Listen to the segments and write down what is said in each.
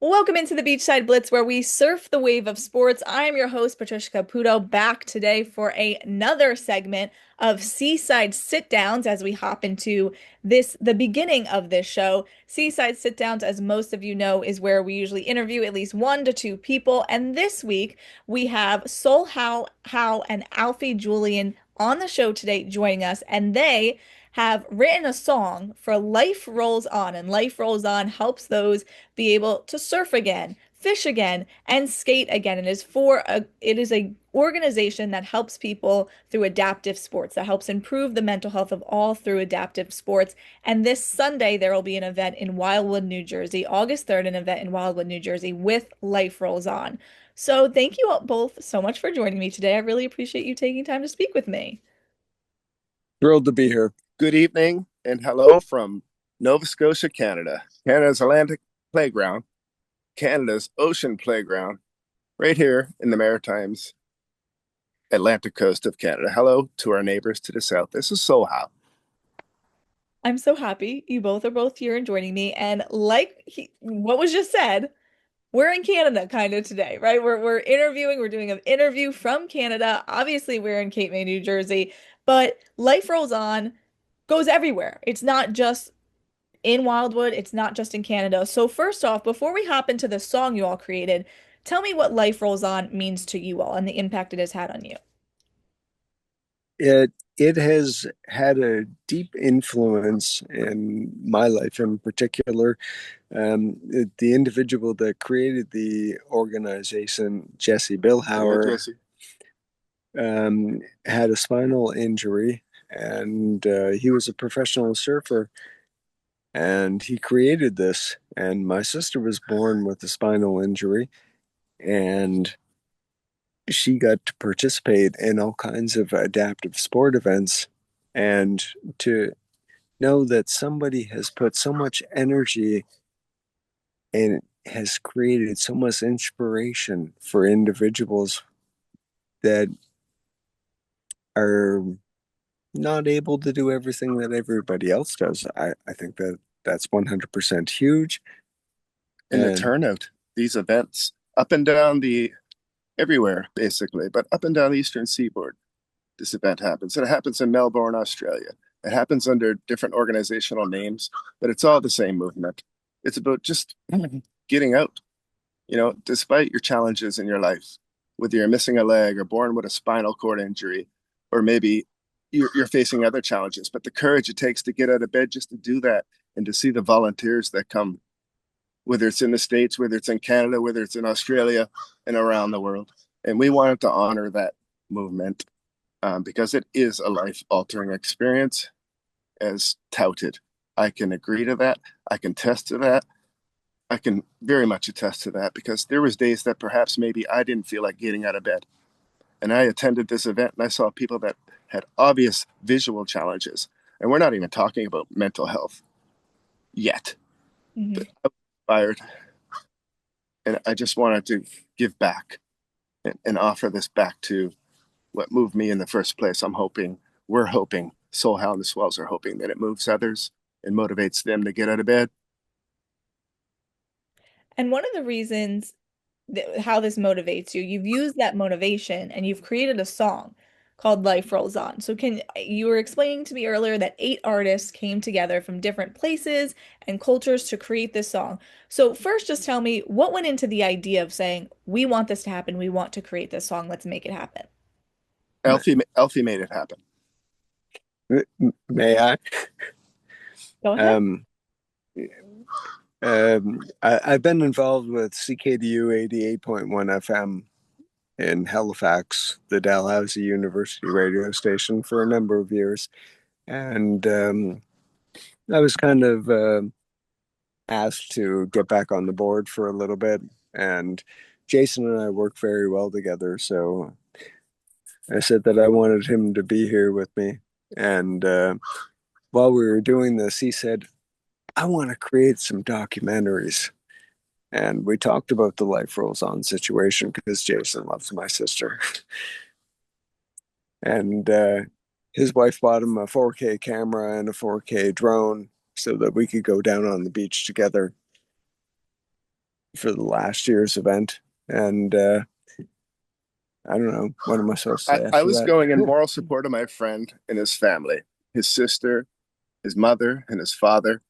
Welcome into the Beachside Blitz, where we surf the wave of sports. I am your host, Patricia Caputo, back today for another segment of Seaside Sit Downs as we hop into the beginning of this show. Seaside Sit Downs, as most of you know, is where we usually interview at least one to two people. And this week we have Howe, and Alfie Julian on the show today joining us, and they have written a song for Life Rolls On, and Life Rolls On helps those be able to surf again, fish again, and skate again. It is a organization that helps people through adaptive sports, that helps improve the mental health of all through adaptive sports. And this Sunday there will be an event in Wildwood, New Jersey, August 3rd, an event in Wildwood, New Jersey with Life Rolls On. So thank you all both so much for joining me today. I really appreciate you taking time to speak with me. Thrilled to be here. Good evening and hello from Nova Scotia, Canada. Canada's Atlantic playground, Canada's ocean playground, right here in the Maritimes, Atlantic coast of Canada. Hello to our neighbors to the south. This is Howe. I'm so happy you both are both here and joining me. And what was just said, we're in Canada kind of today, right? We're interviewing, we're doing an interview from Canada. Obviously, we're in Cape May, New Jersey, but Life Rolls On goes everywhere. It's not just in Wildwood, it's not just in Canada. So first off, before we hop into the song you all created, tell me what Life Rolls On means to you all and the impact it has had on you. It has had a deep influence in my life in particular. The individual that created the organization, Jesse Billhauer, had a spinal injury, and he was a professional surfer, and he created this. And my sister was born with a spinal injury, and she got to participate in all kinds of adaptive sport events. And to know that somebody has put so much energy and has created so much inspiration for individuals that are not able to do everything that everybody else does. I think that that's 100% huge. And the And turnout, these events up and down the everywhere, basically, but up and down the eastern seaboard, this event happens. And it happens in Melbourne, Australia. It happens under different organizational names, but it's all the same movement. It's about just getting out, despite your challenges in your life, whether you're missing a leg or born with a spinal cord injury, or maybe you're facing other challenges, but the courage it takes to get out of bed just to do that and to see the volunteers that come, whether it's in the States, whether it's in Canada, whether it's in Australia and around the world. And we wanted to honor that movement because it is a life-altering experience as touted. I can agree to that. I can attest to that. I can very much attest to that because there was days that perhaps maybe I didn't feel like getting out of bed. And I attended this event and I saw people that had obvious visual challenges. And we're not even talking about mental health yet. Mhm. But I was inspired and I just wanted to give back and offer this back to what moved me in the first place. We're hoping, Soul Hound and the Swells are hoping that it moves others and motivates them to get out of bed. And one of the reasons how this motivates you, you've used that motivation and you've created a song called Life Rolls On. So can you were explaining to me earlier that 8 artists came together from different places and cultures to create this song. So first just tell me what went into the idea of saying, we want this to happen, we want to create this song, let's make it happen. Alfie made it happen. may I? Go ahead. Um, I've been involved with CKDU 88.1 FM in Halifax, the Dalhousie University radio station, for a number of years. And I was kind of asked to get back on the board for a little bit. And Jason and I work very well together. So I said that I wanted him to be here with me. And while we were doing this, he said, I want to create some documentaries. And we talked about the Life Rolls On situation because Jason loves my sister. And his wife bought him a 4K camera and a 4K drone so that we could go down on the beach together. for the last year's event. And I don't know, what am I supposed to say I after was that? going in moral support of my friend and his family, his sister, his mother, and his father.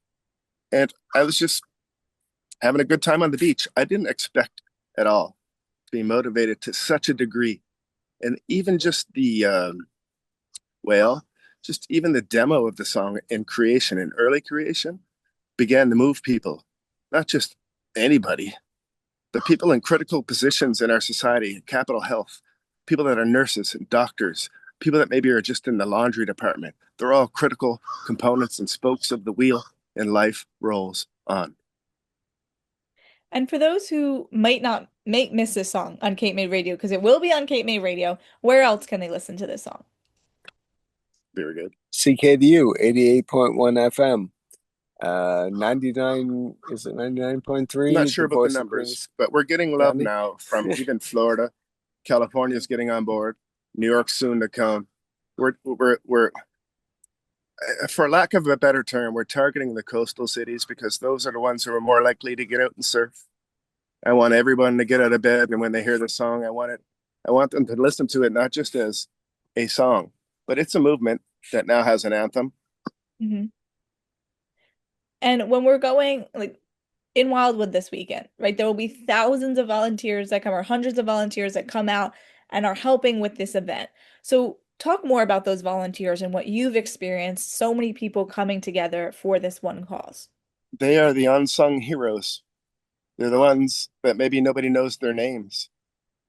And I was just having a good time on the beach. I didn't expect at all to be motivated to such a degree. And even just well, just even the demo of the song in creation, in early creation, began to move people, not just anybody, but people in critical positions in our society, Capitol Health, people that are nurses and doctors, people that maybe are just in the laundry department. They're all critical components and spokes of the wheel, and life rolls on. And for those who might not make miss this song on Cape May Radio, because it will be on Cape May Radio, where else can they listen to this song? Very good. CKDU 88.1 FM. 99, is it I'm 99.3? not The sure about the voice of numbers, Queens but we're getting love County. now from even Florida. California's getting on board. New York's soon to come. We're for lack of a better term, we're targeting the coastal cities because those are the ones who are more likely to get out and surf. I want everyone to get out of bed, and when they hear the song, I want them to listen to it not just as a song, but it's a movement that now has an anthem. Mhm. And when we're going like in Wildwood this weekend, right, there will be thousands of volunteers that come or hundreds of volunteers that come out and are helping with this event. So talk more about those volunteers and what you've experienced, so many people coming together for this one cause. They are the unsung heroes. They're the ones that maybe nobody knows their names,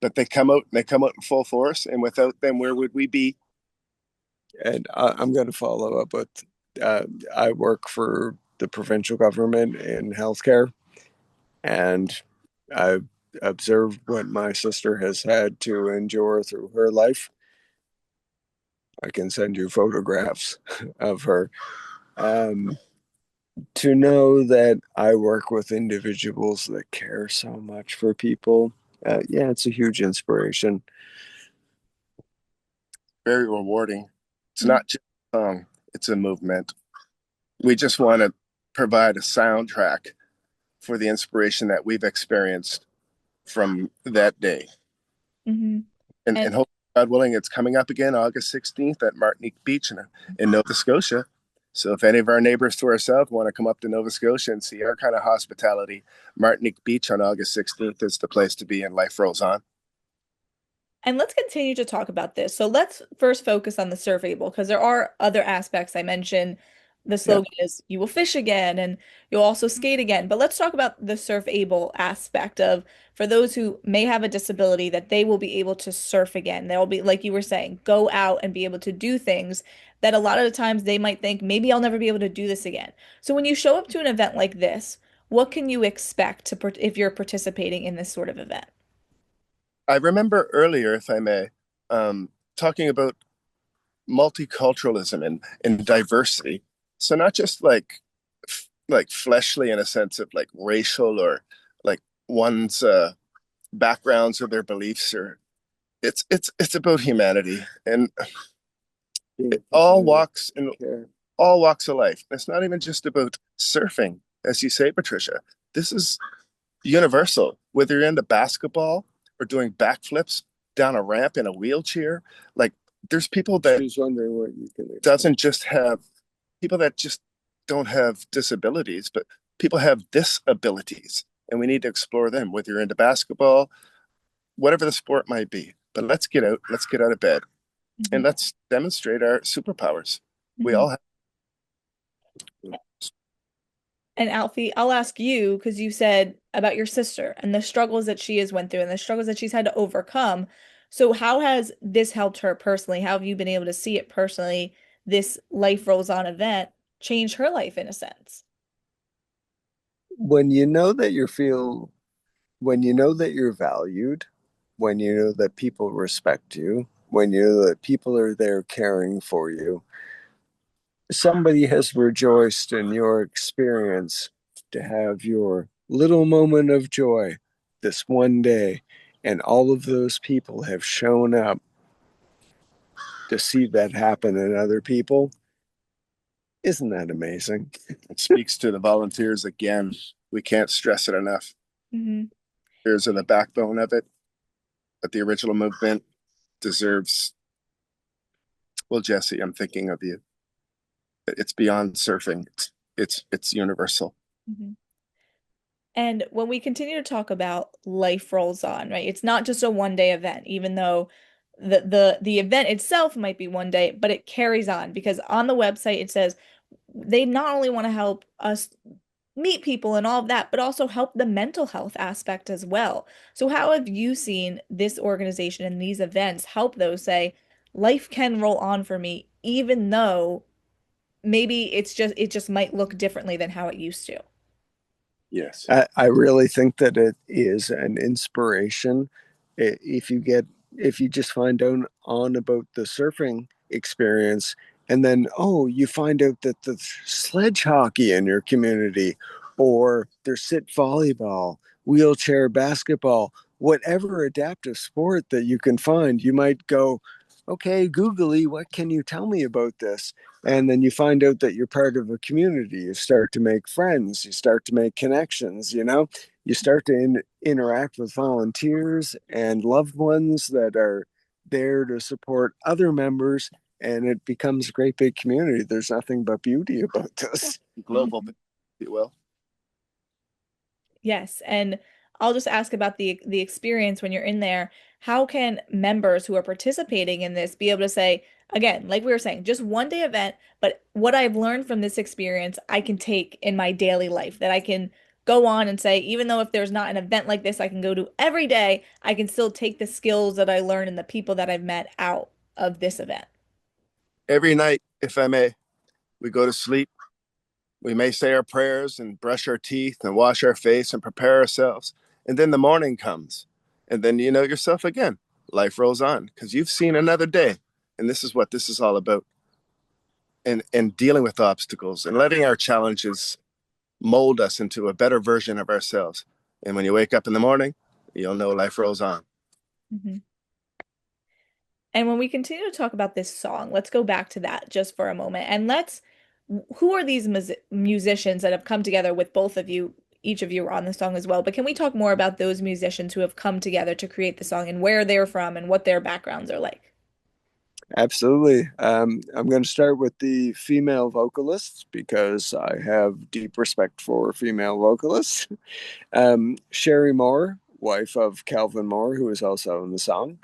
but they come out in full force. And without them, where would we be? And I'm going to follow up with I work for the provincial government in healthcare, and I've observed what my sister has had to endure through her life. I can send you photographs of her. Um, to know that I work with individuals that care so much for people, yeah, it's a huge inspiration. Very rewarding. It's Mhm. not just a song, it's a movement. We just want to provide a soundtrack for the inspiration that we've experienced from that day. Mhm. And And hope, God willing, it's coming up again August 16th at Martinique Beach in Nova Scotia. So if any of our neighbors to our south want to come up to Nova Scotia and see our kind of hospitality, Martinique Beach on August 16th is the place to be, and life rolls on. And let's continue to talk about this. So let's first focus on the surf able because there are other aspects. I mentioned the Yeah. slogan is you will fish again and you'll also skate again. But let's talk about the surf able aspect of for those who may have a disability that they will be able to surf again. They'll be, like you were saying, go out and be able to do things that a lot of the times they might think, maybe I'll never be able to do this again. So when you show up to an event like this, what can you expect if you're participating in this sort of event? I remember earlier, if I may, talking about multiculturalism and diversity. So not just like fleshly in a sense of like racial or like one's backgrounds or their beliefs, or it's about humanity and Being all considerate, walks and care. all walks of life. It's not even just about surfing, as you say, Patricia. This is universal. Whether you're into basketball or doing backflips down a ramp in a wheelchair, like there's people that She's wondering what you can expect. doesn't just have people that just don't have disabilities, but people have disabilities, and we need to explore them. Whether you're into basketball, whatever the sport might be, but let's get out of bed, and Mhm. let's demonstrate our superpowers. We Mhm. all have. And Alfie, I'll ask you because you said about your sister and the struggles that she has went through and the struggles that she's had to overcome. So how has this helped her personally? How have you been able to see it personally, this Life Rolls On event change her life in a sense? When you know that you feel, when you know that you're valued, when you know that people respect you, when you know that people are there caring for you, somebody has rejoiced in your experience to have your little moment of joy this one day, and all of those people have shown up to see that happen in other people. Isn't that amazing? It speaks to the volunteers again. We can't stress it enough. Hmm. There's the backbone of it, but the original movement deserves. Well, Jesse, I'm thinking of you. It's beyond surfing. It's universal. Hmm. And when we continue to talk about life rolls on, right? It's not just a one day event, even though the event itself might be one day, but it carries on because on the website it says they not only want to help us meet people and all of that, but also help the mental health aspect as well. So how have you seen this organization and these events help those say life can roll on for me, even though maybe it just might look differently than how it used to? Yes. I really think that it is an inspiration. If you get, if you just find out on about the surfing experience, and then, oh, you find out that the sledge hockey in your community, or there's sit volleyball, wheelchair basketball, whatever adaptive sport that you can find, you might go, okay, Googly, what can you tell me about this? And then you find out that you're part of a community. You start to make friends, you start to make connections, you start to interact with volunteers and loved ones that are there to support other members, and it becomes a great big community. There's nothing but beauty about this. Global, if you will. Yes, and I'll just ask about the experience when you're in there. How can members who are participating in this be able to say, again, like we were saying, just one day event, but what I've learned from this experience, I can take in my daily life, that I can go on and say, even though if there's not an event like this I can go to every day, I can still take the skills that I learned and the people that I've met out of this event. Every night, if I may, we go to sleep. We may say our prayers and brush our teeth and wash our face and prepare ourselves. And then the morning comes. And then you know yourself again. Life rolls on because you've seen another day. And this is what this is all about. And dealing with obstacles and letting our challenges mold us into a better version of ourselves. And when you wake up in the morning, you'll know life rolls on. Mhm. And when we continue to talk about this song, let's go back to that just for a moment. And who are these musicians that have come together with both of you? Each of you are on the song as well. But can we talk more about those musicians who have come together to create the song and where they're from and what their backgrounds are like? Absolutely. I'm going to start with the female vocalists because I have deep respect for female vocalists. Sherry Moore, wife of Calvin Moore, who is also in the song.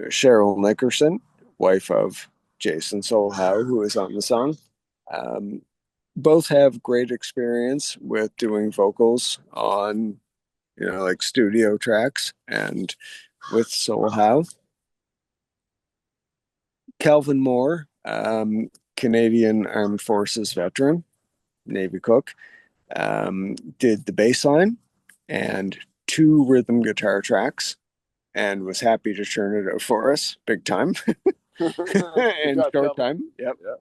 Cheryl Nickerson, wife of Jason Soul Howe, who is on the song. Um, Both have great experience with doing vocals on, like studio tracks and with Soul Howe. Calvin Moore, Canadian Armed Forces veteran, Navy cook, did the bass line and two rhythm guitar tracks and was happy to turn it out for us big time in short time. Yep. Yeah.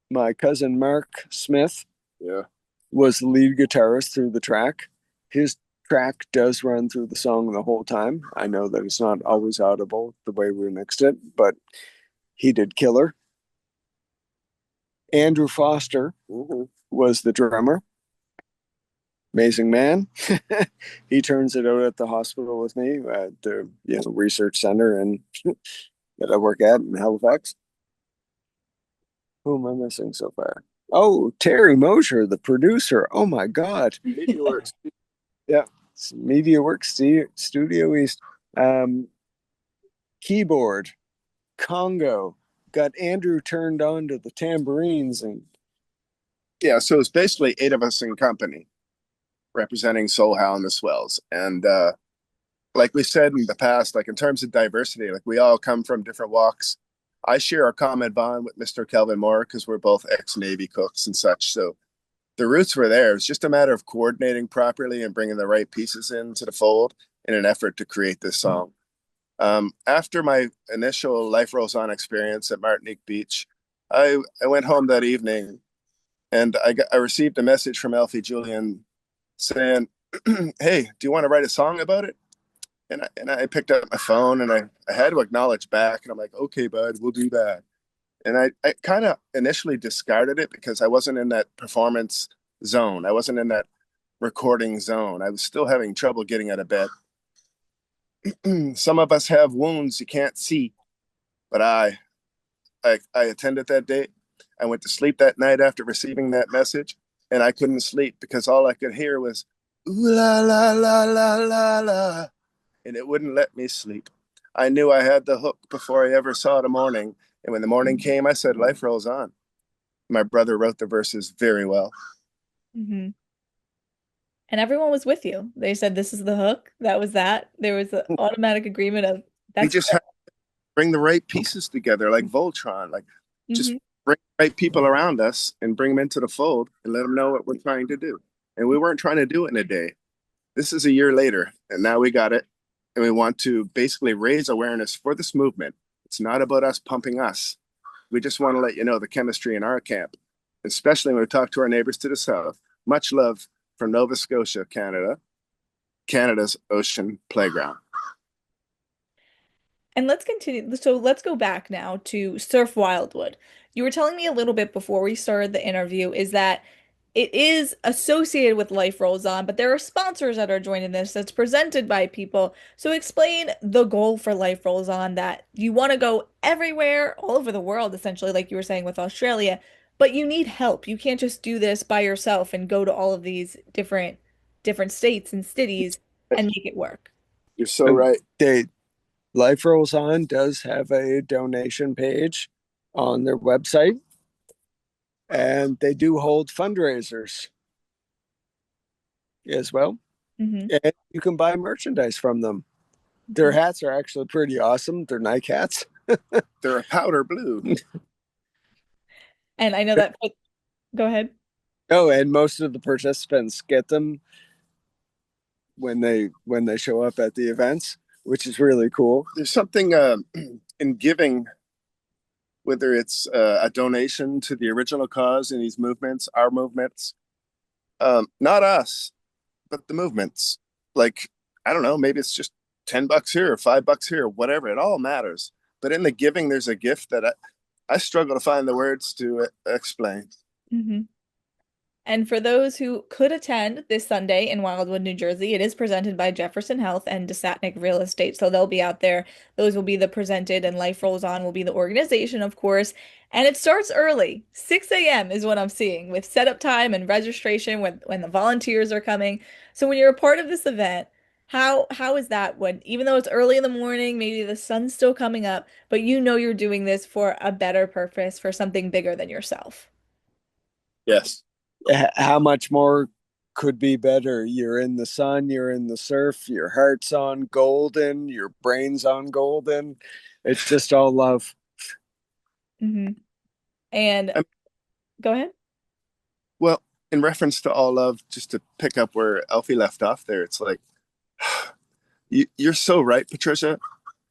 My cousin Mark Smith Yeah. was the lead guitarist through the track. His track does run through the song the whole time. I know that it's not always audible the way we mixed it, but he did killer. Andrew Foster was the drummer. Amazing man. He turns it out at the hospital with me at the research center and that I work at in Halifax. Who am I missing so far? Oh, Terry Mosher, the producer. Oh my God. Media works. Yeah. It's Media Works Studio East. Um, Keyboard, Congo. Got Andrew turned on to the tambourines and Yeah. So it's basically 8 of us in company representing Soul Howe and the Swells. And like we said in the past, like in terms of diversity, like we all come from different walks. I share a common bond with Mr. Kelvin Moore because we're both ex-Navy cooks and such. So the roots were there. It's just a matter of coordinating properly and bringing the right pieces into the fold in an effort to create this song. After my initial Life Rolls On experience at Martinique Beach, I went home that evening and I received a message from Alfie Julian saying, "Hey, do you want to write a song about it?" And I picked up my phone and I had to acknowledge back and I'm like, "Okay, bud, we'll do that." And I kind of initially discarded it because I wasn't in that performance zone. I wasn't in that recording zone. I was still having trouble getting out of bed. Some of us have wounds you can't see, but I attended that day. I went to sleep that night after receiving that message, and I couldn't sleep because all I could hear was ooh la la la la la la, and it wouldn't let me sleep. I knew I had the hook before I ever saw the morning, and when the morning came, I said, "Life rolls on." My brother wrote the verses very well. Hmm. And everyone was with you. They said this is the hook. That was that. There was an automatic agreement of We that's just have to bring the right pieces together, like Voltron, like just hmm bring the right people around us and bring them into the fold and let them know what we're trying to do. And we weren't trying to do it in a day. This is a year later, and now we got it. And we want to basically raise awareness for this movement. It's not about us pumping us. We just want to let you know the chemistry in our camp, especially when we talk to our neighbors to the south. Much love from Nova Scotia, Canada, Canada's ocean playground. And let's continue. So let's go back now to Surf Wildwood. You were telling me a little bit before we started the interview is that it is associated with Life Rolls On, but there are sponsors that are joining this that's presented by people. So explain the goal for Life Rolls On that you want to go everywhere, all over the world, essentially, like you were saying with Australia, but you need help. You can't just do this by yourself and go to all of these different states and cities and make it work. You're so right. They Life Rolls On does have a donation page on their website, and they do hold fundraisers as well. Hmm. And you can buy merchandise from them. Their hats are actually pretty awesome. They're Nike hats. They're a powder blue. And I know that, go ahead. Oh, and most of the participants get them when they show up at the events, which is really cool. There's something in giving, whether it's a donation to the original cause in these movements, our movements, not us, but the movements. Like, I don't know, maybe it's just $10 here or $5 here, or whatever. It all matters. But in the giving, there's a gift that I struggle to find the words to explain. Hmm. And for those who could attend this Sunday in Wildwood, New Jersey, it is presented by Jefferson Health and DeSatnick Real Estate. So they'll be out there. Those will be the presented, and Life Rolls On will be the organization, of course. And it starts early. 6 a.m. is what I'm seeing with setup time and registration when the volunteers are coming. So when you're a part of this event, how is that when even though it's early in the morning, maybe the sun's still coming up, but you know you're doing this for a better purpose, for something bigger than yourself? Yes. How much more could be better? You're in the sun, you're in the surf, your heart's on golden, your brain's on golden. It's just all love. Hmm. And Um, go ahead. well, in reference to all love, just to pick up where Alfie left off there, it's like, you're so right, Patricia.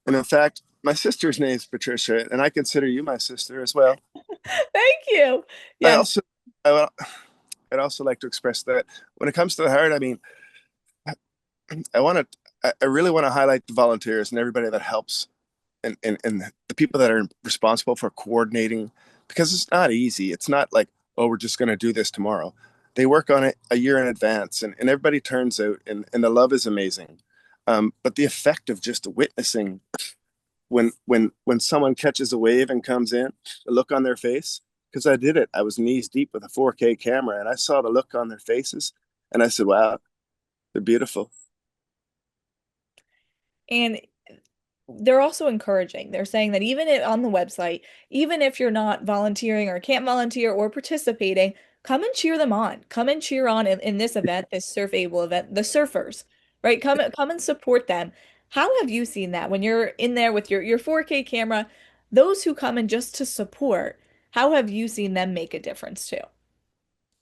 And in fact, my sister's name is Patricia, and I consider you my sister as well. Thank you. I Yeah. also, I, I'd also like to express that when it comes to the heart, I mean, I really want to highlight the volunteers and everybody that helps and the people that are responsible for coordinating because it's not easy. It's not like, oh, we're just going to do this tomorrow. They work on it a year in advance and everybody turns out and the love is amazing. But the effect of just witnessing when someone catches a wave and comes in, the look on their face, because I did it. I was knees deep with a 4K camera and I saw the look on their faces and I said, wow, they're beautiful. And they're also encouraging. They're saying that on the website, even if you're not volunteering or can't volunteer or participating, come and cheer them on. Come and cheer on in this event, this Surf Able event, the surfers, right? Come and support them. How have you seen that when you're in there with your 4K camera? Those who come in just to support, how have you seen them make a difference too?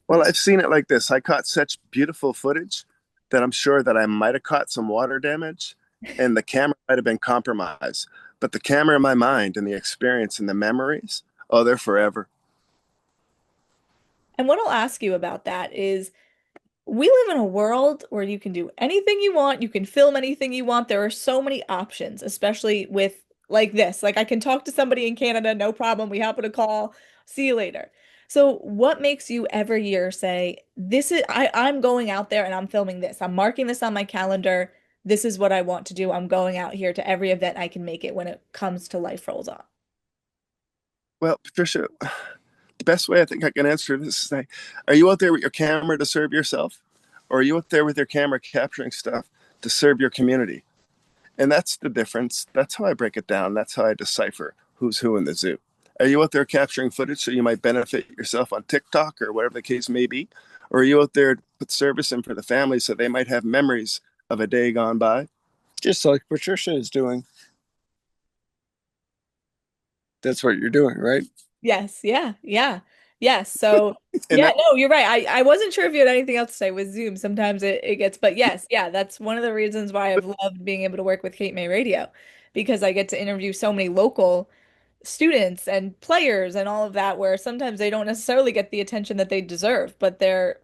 Well, I've seen it like this. I caught such beautiful footage that I'm sure that I might have caught some water damage and the camera might have been compromised. But the camera in my mind and the experience and the memories, oh, they're forever. And what I'll ask you about that is we live in a world where you can do anything you want, you can film anything you want. There are so many options, especially with like this. Like I can talk to somebody in Canada, no problem. We hop on a call. See you later. So what makes you every year say, I'm going out there and I'm filming this. I'm marking this on my calendar. This is what I want to do. I'm going out here to every event I can make it when it comes to Life Rolls On. Well, Patricia, the best way I think I can answer this is say, are you out there with your camera to serve yourself? Or are you out there with your camera capturing stuff to serve your community? And that's the difference. That's how I break it down. That's how I decipher who's who in the zoo. Are you out there capturing footage so you might benefit yourself on TikTok or whatever the case may be? Or are you out there to put service in for the family so they might have memories of a day gone by? Just like Patricia is doing. That's what you're doing, right? Yes, yeah, yeah. Yes. So And yeah, that, no, you're right. I wasn't sure if you had anything else to say with Zoom. Sometimes it gets, but yes, yeah, that's one of the reasons why I've loved being able to work with Cape May Radio because I get to interview so many local students and players and all of that where sometimes they don't necessarily get the attention that they deserve, but they're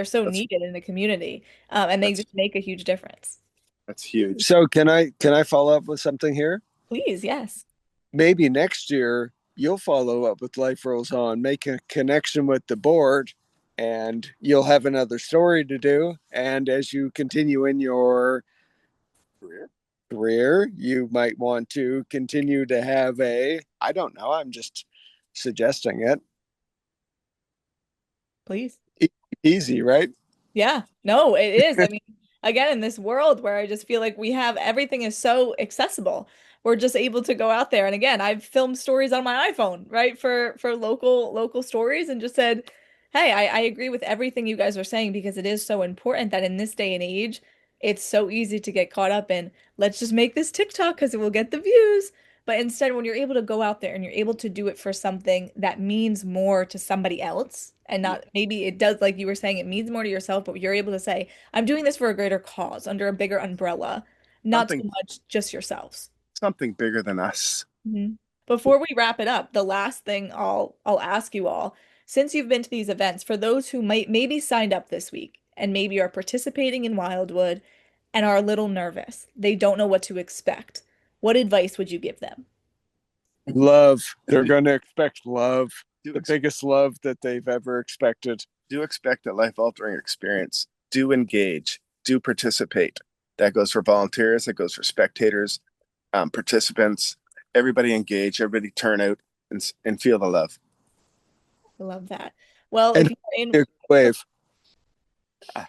so that's needed in the community, and they that's just make a huge difference. that's huge. So can I follow up with something here? Please, yes. Maybe next year you'll follow up with Life Rolls On, make a connection with the board, and you'll have another story to do. And as you continue in your career, you might want to continue to have I don't know, I'm just suggesting it. Please. Easy, right? Yeah, no, it is. I mean, again, in this world where I just feel like we have everything is so accessible, we're just able to go out there. And again, I've filmed stories on my iPhone, right, for local stories, and just said, "Hey, I agree with everything you guys are saying because it is so important that in this day and age, it's so easy to get caught up in let's just make this TikTok because it will get the views." But instead, when you're able to go out there and you're able to do it for something that means more to somebody else, and Yeah, not maybe it does, like you were saying, it means more to yourself, but you're able to say, I'm doing this for a greater cause under a bigger umbrella, not so something much just yourselves. something bigger than us. Mhm. Before we wrap it up, the last thing I'll ask you all, since you've been to these events, for those who might maybe signed up this week and maybe are participating in Wildwood and are a little nervous, they don't know what to expect. What advice would you give them? Love. They're going to expect love, Do the ex- biggest love that they've ever expected. do expect a life-altering experience. Do engage. Do participate. That goes for volunteers. That goes for spectators, participants. Everybody engage. Everybody turn out and feel the love. I love that. Well, if And you're in, a wave Ah,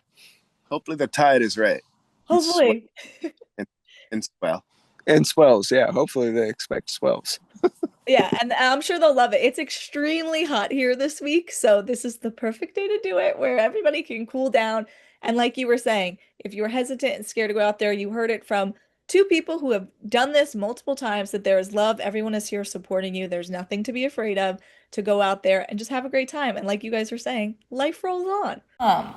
hopefully the tide is right. And swell hopefully. and swell. and swells. Yeah, hopefully they expect swells. Yeah, and I'm sure they'll love it. It's extremely hot here this week, so this is the perfect day to do it where everybody can cool down. And like you were saying, if you were hesitant and scared to go out there, you heard it from two people who have done this multiple times that there is love. Everyone is here supporting you. There's nothing to be afraid of to go out there and just have a great time. And like you guys were saying, life rolls on.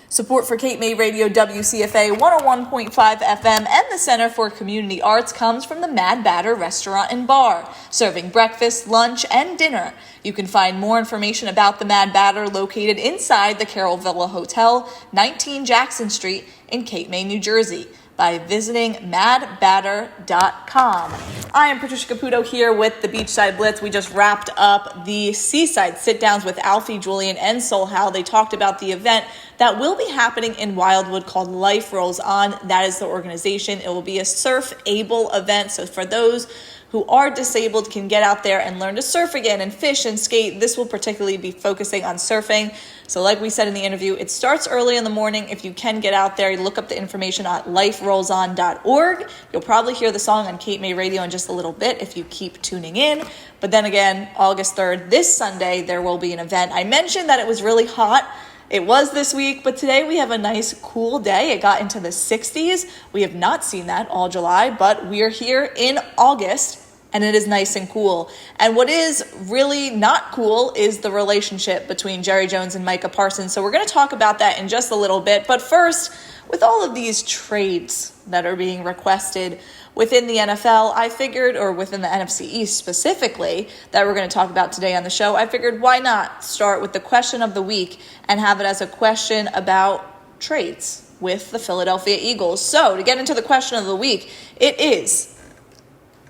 Support for Cape May Radio WCFA 101.5 FM and the Center for Community Arts comes from the Mad Batter Restaurant and Bar, serving breakfast, lunch, and dinner. You can find more information about the Mad Batter located inside the Carroll Villa Hotel, 19 Jackson Street in Cape May, New Jersey, by visiting madbatter.com. I am Patricia Caputo here with the Beachside Blitz. We just wrapped up the Seaside sit-downs with Alfie, Julian, and Howe. They talked about the event that will be happening in Wildwood called Life Rolls On. That is the organization. It will be a surf-able event. So for those who are disabled can get out there and learn to surf again and fish and skate. This will particularly be focusing on surfing. So like we said in the interview, it starts early in the morning. If you can get out there, look up the information at liferollson.org. You'll probably hear the song on Cape May Radio in just a little bit if you keep tuning in. But then again, August 3rd, this Sunday, there will be an event. I mentioned that it was really hot. It was this week, but today we have a nice cool day. It got into the 60s. We have not seen that all July, but we're here in August and it is nice and cool. And what is really not cool is the relationship between Jerry Jones and Micah Parsons. So we're going to talk about that in just a little bit. But first, with all of these trades that are being requested within the NFL, I figured, or within the NFC East specifically, that we're going to talk about today on the show, I figured why not start with the question of the week and have it as a question about trades with the Philadelphia Eagles. So to get into the question of the week, it is,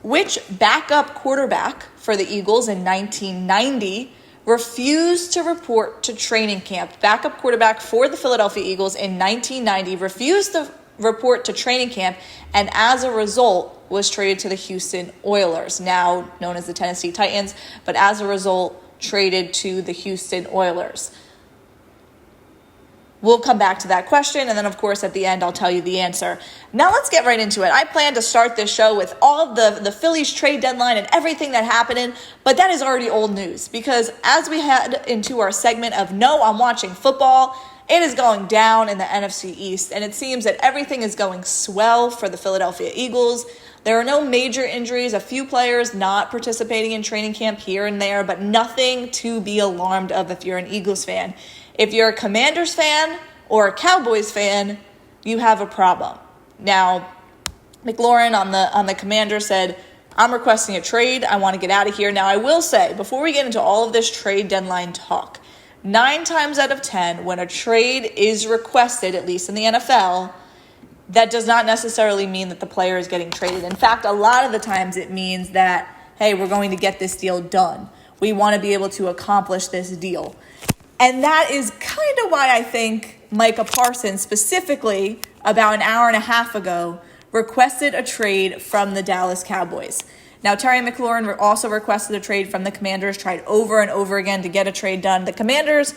which backup quarterback for the Eagles in 1990 refused to report to training camp. Backup quarterback for the Philadelphia Eagles in 1990 refused to report to training camp, and as a result was traded to the Houston Oilers, now known as the Tennessee Titans, but as a result traded to the Houston Oilers. We'll come back to that question, and then, of course, at the end, I'll tell you the answer. Now let's get right into it. I plan to start this show with all of the Phillies trade deadline and everything that happened, but that is already old news, because as we head into our segment of No, I'm Watching Football, it is going down in the NFC East, and it seems that everything is going swell for the Philadelphia Eagles. There are no major injuries, a few players not participating in training camp here and there, but nothing to be alarmed of if you're an Eagles fan. If you're a Commanders fan or a Cowboys fan, you have a problem. Now, McLaurin on the Commanders said, I'm requesting a trade. I want to get out of here. Now, I will say, before we get into all of this trade deadline talk, 9 times out of 10, when a trade is requested, at least in the NFL, that does not necessarily mean that the player is getting traded. In fact, a lot of the times it means that, hey, we're going to get this deal done. We want to be able to accomplish this deal. And that is kind of why I think Micah Parsons, specifically about an hour and a half ago, requested a trade from the Dallas Cowboys. Now, Terry McLaurin also requested a trade from the Commanders, tried over and over again to get a trade done. The Commanders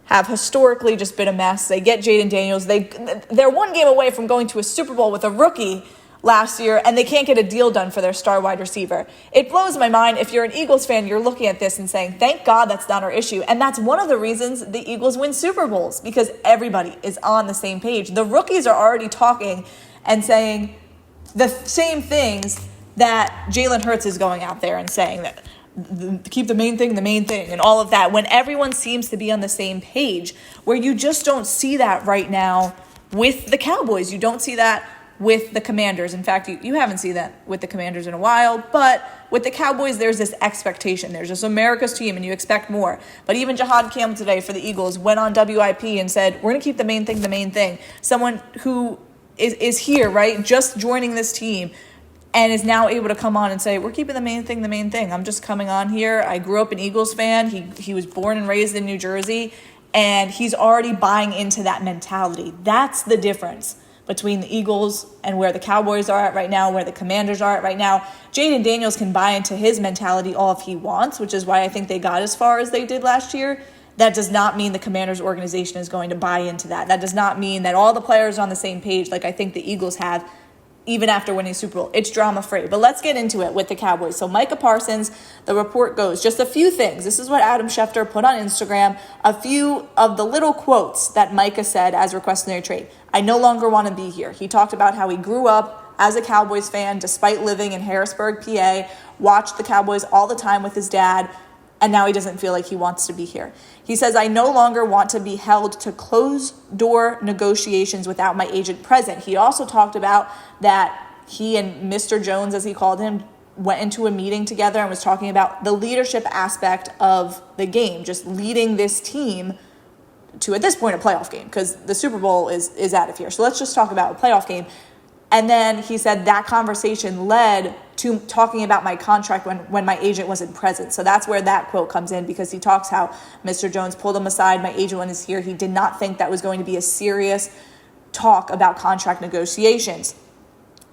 have historically just been a mess. They get Jaden Daniels. They're one game away from going to a Super Bowl with a rookie last year, and they can't get a deal done for their star wide receiver. It blows my mind. If you're an Eagles fan, you're looking at this and saying, thank God that's not our issue. And that's one of the reasons the Eagles win Super Bowls, because everybody is on the same page. The rookies are already talking and saying the same things that Jalen Hurts is going out there and saying, that keep the main thing, and all of that, when everyone seems to be on the same page, where you just don't see that right now with the Cowboys. You don't see that with the Commanders. In fact, you haven't seen that with the Commanders in a while, but with the Cowboys, there's this expectation. There's this America's team, and you expect more. But even Jahad Campbell today for the Eagles went on WIP and said, we're going to keep the main thing. Someone who is here, right, just joining this team, and is now able to come on and say, we're keeping the main thing. I'm just coming on here. I grew up an Eagles fan. He was born and raised in New Jersey, and he's already buying into that mentality. That's the difference between the Eagles and where the Cowboys are at right now, where the Commanders are at right now. Jaden Daniels can buy into his mentality all if he wants, which is why I think they got as far as they did last year. That does not mean the Commanders organization is going to buy into that. That does not mean that all the players are on the same page like I think the Eagles have, even after winning Super Bowl. It's drama-free. But let's get into it with the Cowboys. So Micah Parsons, the report goes, just a few things. This is what Adam Schefter put on Instagram, a few of the little quotes that Micah said as requesting a trade. I no longer want to be here. He talked about how he grew up as a Cowboys fan, despite living in Harrisburg, PA, watched the Cowboys all the time with his dad, and now he doesn't feel like he wants to be here. He says, I no longer want to be held to closed-door negotiations without my agent present. He also talked about that he and Mr. Jones, as he called him, went into a meeting together and was talking about the leadership aspect of the game, just leading this team to, at this point, a playoff game, because the Super Bowl is out of here. So let's just talk about a playoff game. And then he said that conversation led to talking about my contract when my agent wasn't present. So that's where that quote comes in, because he talks how Mr. Jones pulled him aside. My agent, when he's here, he did not think that was going to be a serious talk about contract negotiations.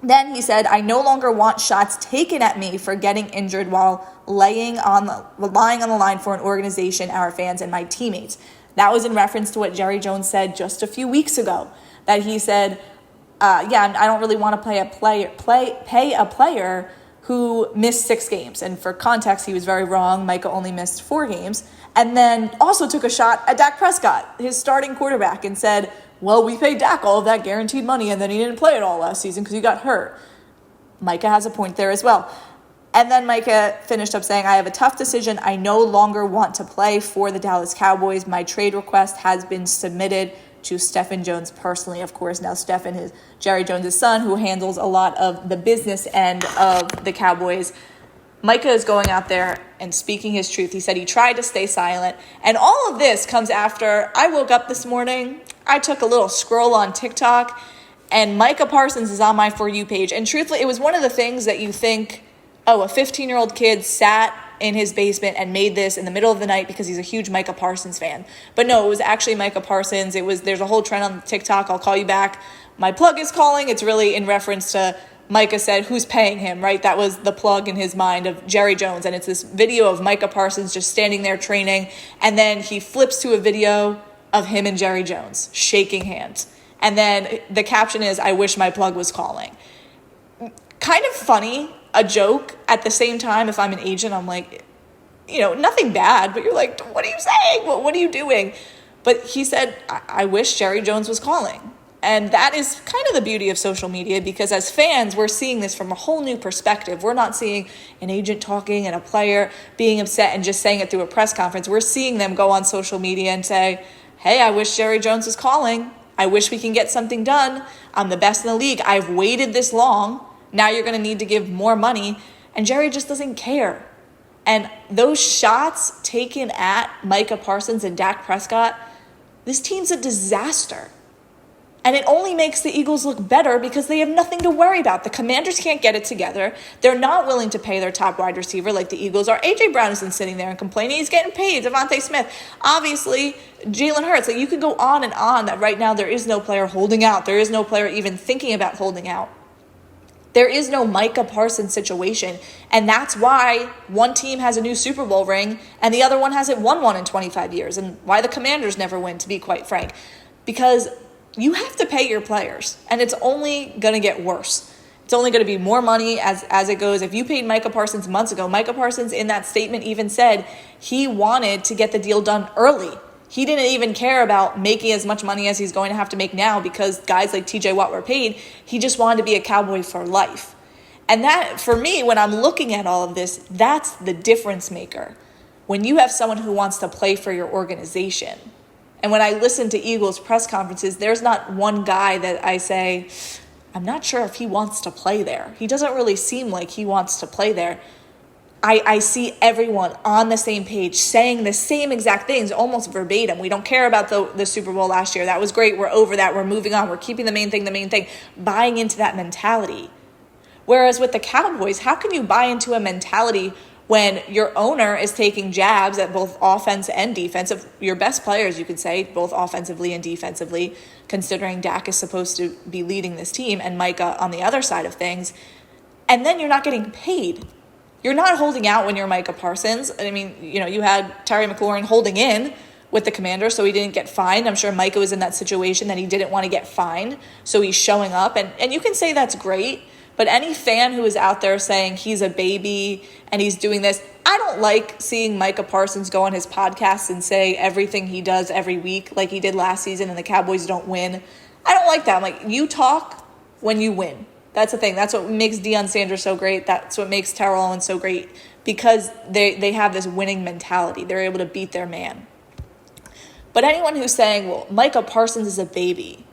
Then he said, I no longer want shots taken at me for getting injured while lying on the line for an organization, our fans, and my teammates. That was in reference to what Jerry Jones said just a few weeks ago, that he said, I don't really want to pay a player who missed 6 games. And for context, he was very wrong. Micah only missed 4 games. And then also took a shot at Dak Prescott, his starting quarterback, and said, well, we paid Dak all of that guaranteed money, and then he didn't play it all last season because he got hurt. Micah has a point there as well. And then Micah finished up saying, I have a tough decision. I no longer want to play for the Dallas Cowboys. My trade request has been submitted to Stephen Jones personally. Of course, now Stephen is Jerry Jones' son, who handles a lot of the business end of the Cowboys. Micah is going out there and speaking his truth. He said he tried to stay silent. And all of this comes after I woke up this morning. I took a little scroll on TikTok, and Micah Parsons is on my For You page. And truthfully, it was one of the things that you think, oh, a 15-year-old kid sat in his basement and made this in the middle of the night because he's a huge Micah Parsons fan. But no, it was actually Micah Parsons. There's a whole trend on TikTok, I'll call you back, my plug is calling. It's really in reference to Micah said, who's paying him, right? That was the plug in his mind of Jerry Jones. And it's this video of Micah Parsons just standing there training. And then he flips to a video of him and Jerry Jones shaking hands. And then the caption is, I wish my plug was calling. Kind of funny, a joke. At the same time, if I'm an agent, I'm like, nothing bad, but you're like, what are you saying? What are you doing? But he said, I wish Jerry Jones was calling. And that is kind of the beauty of social media, because as fans, we're seeing this from a whole new perspective. We're not seeing an agent talking and a player being upset and just saying it through a press conference. We're seeing them go on social media and say, hey, I wish Jerry Jones was calling. I wish we can get something done. I'm the best in the league. I've waited this long. Now you're going to need to give more money. And Jerry just doesn't care. And those shots taken at Micah Parsons and Dak Prescott, this team's a disaster. And it only makes the Eagles look better because they have nothing to worry about. The Commanders can't get it together. They're not willing to pay their top wide receiver like the Eagles are. A.J. Brown isn't sitting there and complaining. He's getting paid. Devontae Smith. Obviously, Jalen Hurts. Like, you could go on and on that right now there is no player holding out. There is no player even thinking about holding out. There is no Micah Parsons situation. And that's why one team has a new Super Bowl ring and the other one hasn't won one in 25 years. And why the Commanders never win, to be quite frank. Because you have to pay your players, and it's only going to get worse. It's only going to be more money as it goes. If you paid Micah Parsons months ago, Micah Parsons in that statement even said he wanted to get the deal done early. He didn't even care about making as much money as he's going to have to make now because guys like TJ Watt were paid. He just wanted to be a Cowboy for life. And that, for me, when I'm looking at all of this, that's the difference maker. When you have someone who wants to play for your organization. And when I listen to Eagles press conferences, there's not one guy that I say, I'm not sure if he wants to play there. He doesn't really seem like he wants to play there. I see everyone on the same page saying the same exact things, almost verbatim. We don't care about the Super Bowl last year. That was great. We're over that. We're moving on. We're keeping the main thing, buying into that mentality. Whereas with the Cowboys, how can you buy into a mentality when your owner is taking jabs at both offense and defensive, your best players, you could say, both offensively and defensively, considering Dak is supposed to be leading this team and Micah on the other side of things, and then you're not getting paid. You're not holding out when you're Micah Parsons. I mean, you had Terry McLaurin holding in with the Commanders, so he didn't get fined. I'm sure Micah was in that situation that he didn't want to get fined, so he's showing up, and you can say that's great. But any fan who is out there saying he's a baby and he's doing this, I don't like seeing Micah Parsons go on his podcast and say everything he does every week like he did last season and the Cowboys don't win. I don't like that. I'm like, you talk when you win. That's the thing. That's what makes Deion Sanders so great. That's what makes Terrell Owens so great, because they have this winning mentality. They're able to beat their man. But anyone who's saying, well, Micah Parsons is a baby,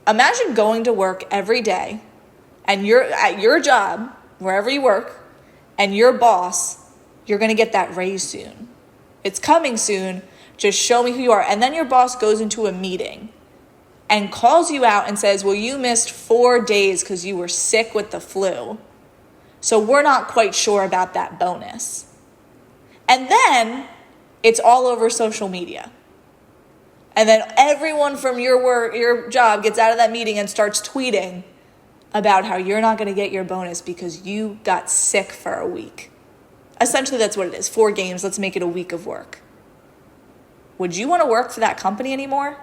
imagine going to work every day and you're at your job, wherever you work, and your boss, you're going to get that raise soon. It's coming soon. Just show me who you are. And then your boss goes into a meeting and calls you out and says, well, you missed 4 days because you were sick with the flu. So we're not quite sure about that bonus. And then it's all over social media. And then everyone from your job gets out of that meeting and starts tweeting about how you're not going to get your bonus because you got sick for a week. Essentially, that's what it is. 4 games, let's make it a week of work. Would you want to work for that company anymore?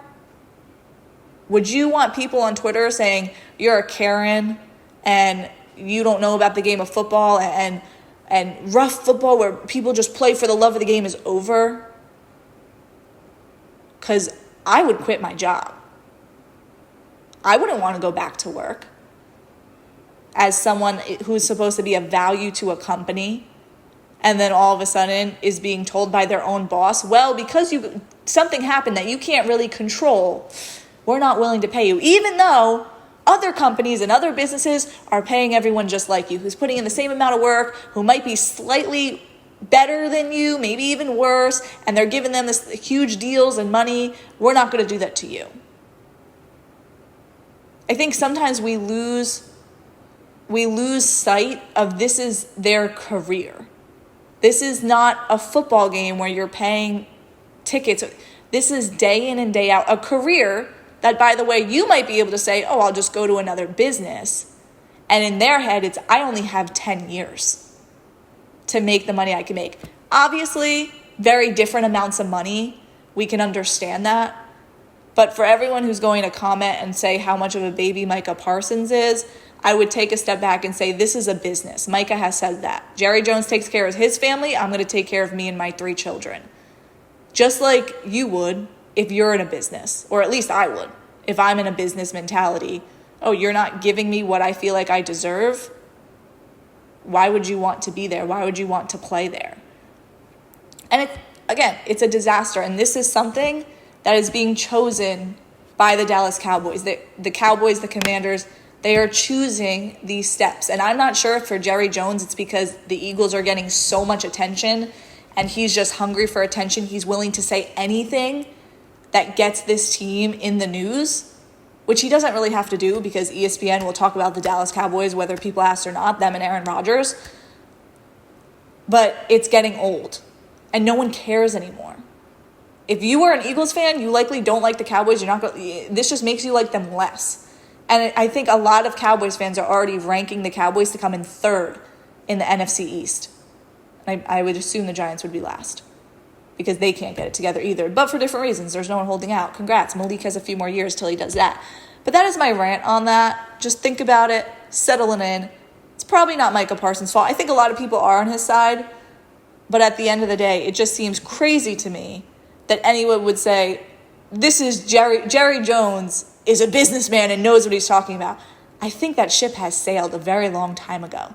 Would you want people on Twitter saying you're a Karen and you don't know about the game of football and rough football where people just play for the love of the game is over? Because I would quit my job. I wouldn't want to go back to work as someone who's supposed to be of value to a company, and then all of a sudden is being told by their own boss, well, because something happened that you can't really control, we're not willing to pay you, even though other companies and other businesses are paying everyone just like you, who's putting in the same amount of work, who might be slightly better than you, maybe even worse, and they're giving them this huge deals and money. We're not going to do that to you. I think sometimes we lose sight of this is their career. This is not a football game where you're paying tickets. This is day in and day out, a career that, by the way, you might be able to say, oh, I'll just go to another business. And in their head, it's, I only have 10 years to make the money I can make. Obviously, very different amounts of money. We can understand that. But for everyone who's going to comment and say how much of a baby Micah Parsons is, I would take a step back and say this is a business. Micah has said that. Jerry Jones takes care of his family. I'm going to take care of me and my 3 children. Just like you would if you're in a business, or at least I would if I'm in a business mentality. Oh, you're not giving me what I feel like I deserve? Why would you want to be there? Why would you want to play there? And it's a disaster. And this is something that is being chosen by the Dallas Cowboys. The Cowboys, the Commanders, they are choosing these steps. And I'm not sure if for Jerry Jones it's because the Eagles are getting so much attention and he's just hungry for attention. He's willing to say anything that gets this team in the news, which he doesn't really have to do because ESPN will talk about the Dallas Cowboys, whether people ask or not, them and Aaron Rodgers. But it's getting old and no one cares anymore. If you are an Eagles fan, you likely don't like the Cowboys. This just makes you like them less. And I think a lot of Cowboys fans are already ranking the Cowboys to come in 3rd in the NFC East. I would assume the Giants would be last because they can't get it together either. But for different reasons. There's no one holding out. Congrats. Malik has a few more years till he does that. But that is my rant on that. Just think about it. Settle it in. It's probably not Micah Parsons' fault. I think a lot of people are on his side. But at the end of the day, it just seems crazy to me that anyone would say, this is Jerry Jones is a businessman and knows what he's talking about. I think that ship has sailed a very long time ago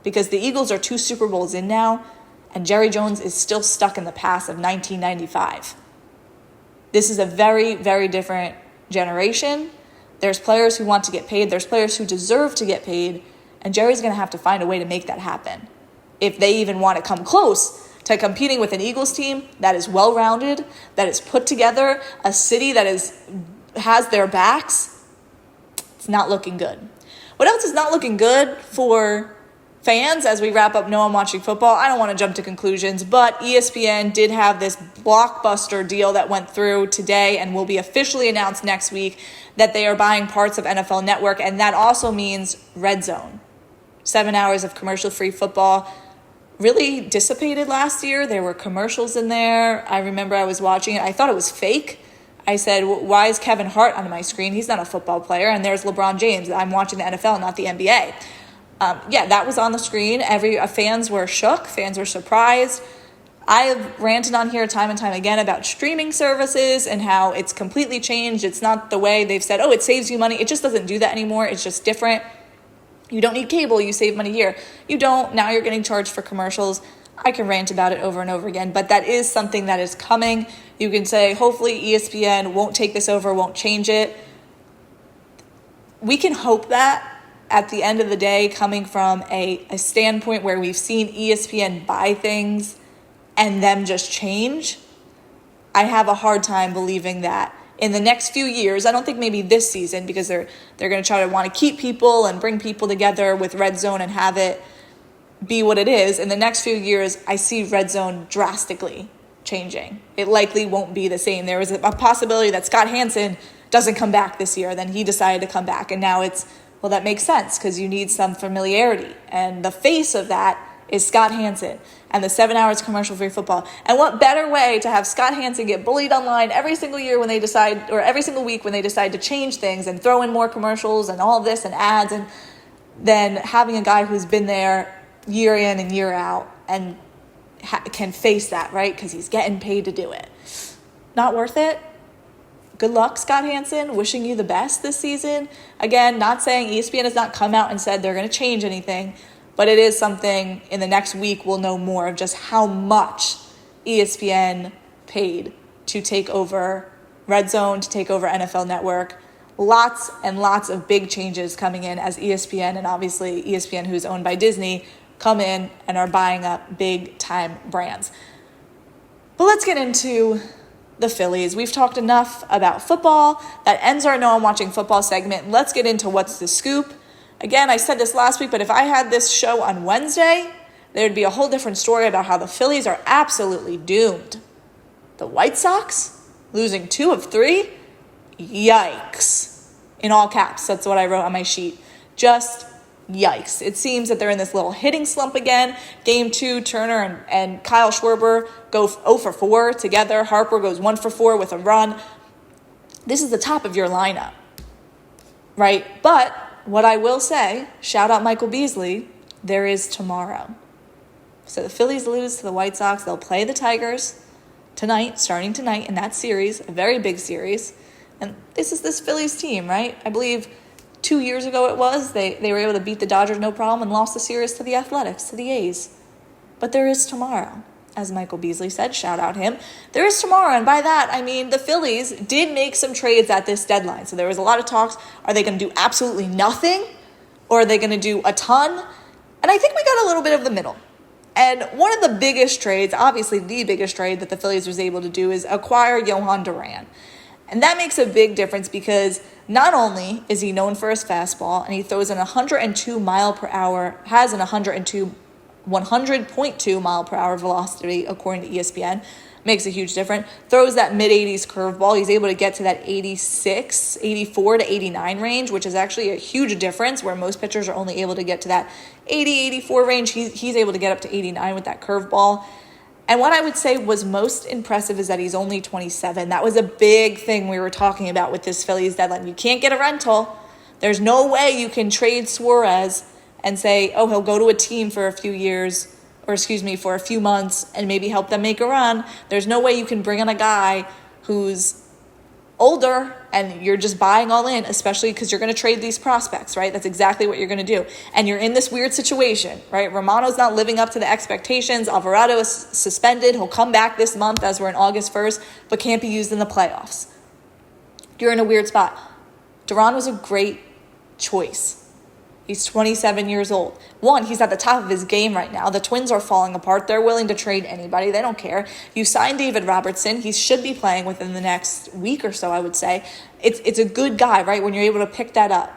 because the Eagles are 2 Super Bowls in now and Jerry Jones is still stuck in the past of 1995. This is a very, very different generation. There's players who want to get paid. There's players who deserve to get paid. And Jerry's going to have to find a way to make that happen. If they even want to come close to competing with an Eagles team that is well-rounded, that is put together, a city that has their backs, it's not looking good. What else is not looking good for fans as we wrap up No I'm Watching Football? I don't want to jump to conclusions, but ESPN did have this blockbuster deal that went through today and will be officially announced next week that they are buying parts of NFL Network, and that also means Red Zone. 7 hours of commercial-free football. Really dissipated last year. There were commercials in there. I remember I was watching it. I thought it was fake. I said, why is Kevin Hart on my screen? He's not a football player. And there's LeBron James. I'm watching the NFL, not the NBA. That was on the screen. Fans were shook. Fans were surprised. I have ranted on here time and time again about streaming services and how it's completely changed. It's not the way they've said, oh, it saves you money. It just doesn't do that anymore. It's just different. You don't need cable, you save money here. You don't, now you're getting charged for commercials. I can rant about it over and over again, but that is something that is coming. You can say, hopefully ESPN won't take this over, won't change it. We can hope that at the end of the day, coming from a standpoint where we've seen ESPN buy things and them just change, I have a hard time believing that in the next few years, I don't think maybe this season because they're going to try to want to keep people and bring people together with Red Zone and have it be what it is. In the next few years, I see Red Zone drastically changing. It likely won't be the same. There was a possibility that Scott Hansen doesn't come back this year. Then he decided to come back. And now it's, well, that makes sense because you need some familiarity. And the face of that is Scott Hansen and the 7 hours commercial-free football. And what better way to have Scott Hansen get bullied online every single year when they decide, or every single week when they decide to change things and throw in more commercials and all this and ads, and then having a guy who's been there year in and year out and can face that, right? Because he's getting paid to do it. Not worth it. Good luck, Scott Hansen. Wishing you the best this season. Again, not saying ESPN has not come out and said they're going to change anything, but it is something in the next week we'll know more of just how much ESPN paid to take over Red Zone, to take over NFL Network. Lots and lots of big changes coming in as ESPN and obviously ESPN, who's owned by Disney, come in and are buying up big-time brands. But let's get into the Phillies. We've talked enough about football. That ends our No I'm Watching Football segment. Let's get into What's the Scoop. Again, I said this last week, but if I had this show on Wednesday, there'd be a whole different story about how the Phillies are absolutely doomed. The White Sox losing 2 of 3? Yikes. In all caps, that's what I wrote on my sheet. Just yikes. It seems that they're in this little hitting slump again. Game 2, Turner and Kyle Schwarber go 0 for 4 together. Harper goes 1 for 4 with a run. This is the top of your lineup, right? But what I will say, shout out Michael Beasley, there is tomorrow. So the Phillies lose to the White Sox. They'll play the Tigers tonight, starting tonight in that series, a very big series. And this is this Phillies team, right? I believe 2 years ago it was. They were able to beat the Dodgers no problem and lost the series to the Athletics, to the A's. But there is tomorrow. As Michael Beasley said, shout out him. There is tomorrow, and by that, I mean the Phillies did make some trades at this deadline. So there was a lot of talks. Are they going to do absolutely nothing? Or are they going to do a ton? And I think we got a little bit of the middle. And one of the biggest trades, obviously the biggest trade that the Phillies was able to do is acquire Johan Duran. And that makes a big difference because not only is he known for his fastball and he throws an 102 mile per hour, has an 100.2 mile per hour velocity according to ESPN, makes a huge difference. Throws that mid-80s curveball. He's able to get to that 86, 84 to 89 range, which is actually a huge difference where most pitchers are only able to get to that 80, 84 range. He's able to get up to 89 with that curveball. And what I would say was most impressive is that he's only 27. That was a big thing we were talking about with this Phillies deadline. You can't get a rental. There's no way you can trade Suarez and say, oh, he'll go to a team for a few years, for a few months and maybe help them make a run. There's no way you can bring in a guy who's older and you're just buying all in, especially because you're going to trade these prospects, right? That's exactly what you're going to do. And you're in this weird situation, right? Romano's not living up to the expectations. Alvarado is suspended. He'll come back this month as we're in August 1st, but can't be used in the playoffs. You're in a weird spot. Duran was a great choice. He's 27 years old. One, he's at the top of his game right now. The Twins are falling apart. They're willing to trade anybody. They don't care. You signed David Robertson. He should be playing within the next week or so, I would say. It's a good guy, right, when you're able to pick that up.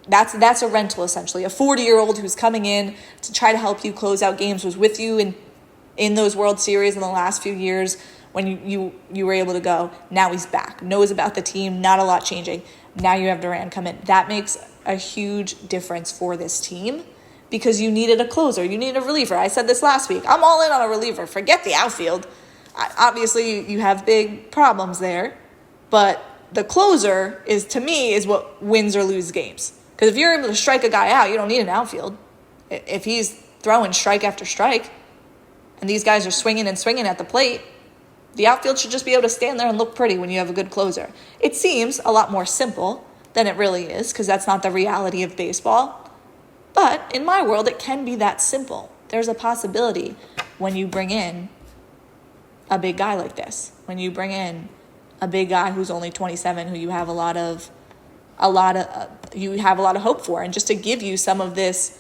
That's a rental, essentially. A 40-year-old who's coming in to try to help you close out games, was with you in those World Series in the last few years when you were able to go. Now he's back. Knows about the team. Not a lot changing. Now you have Duran come in. That makes a huge difference for this team because you needed a closer. You needed a reliever. I said this last week. I'm all in on a reliever. Forget the outfield. Obviously, you have big problems there, but the closer to me, is what wins or loses games. Because if you're able to strike a guy out, you don't need an outfield. If he's throwing strike after strike and these guys are swinging and swinging at the plate, the outfield should just be able to stand there and look pretty when you have a good closer. It seems a lot more simple than it really is because that's not the reality of baseball. But in my world, it can be that simple. There's a possibility when you bring in a big guy like this, when you bring in a big guy who's only 27, who you have a lot of hope for. And just to give you some of this